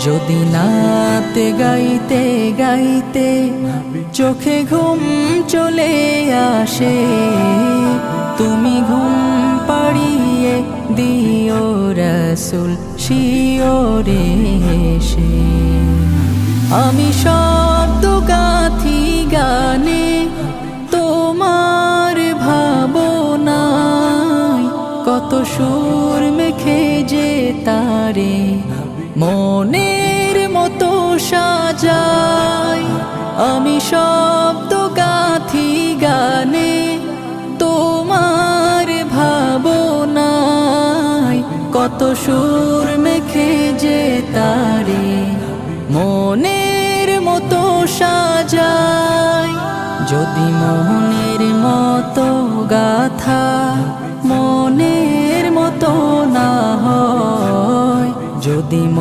যদি নাতে গাইতে গাইতে চোখে ঘুম চলে আসে, তুমি ঘুম পাড়িয়ে দিও রাসূল শিওরে এসে। আমি শব্দ গাথি গানে তোমার ভাবনায়, কত সুর মেখে যে তারে মনের মতো সাজাই। আমি শব্দ গাথি গানে তোমার ভাবনায়, কত সুর মেখে যে তারে মনের মতো সাজাই। যদি মনের মতো গাথা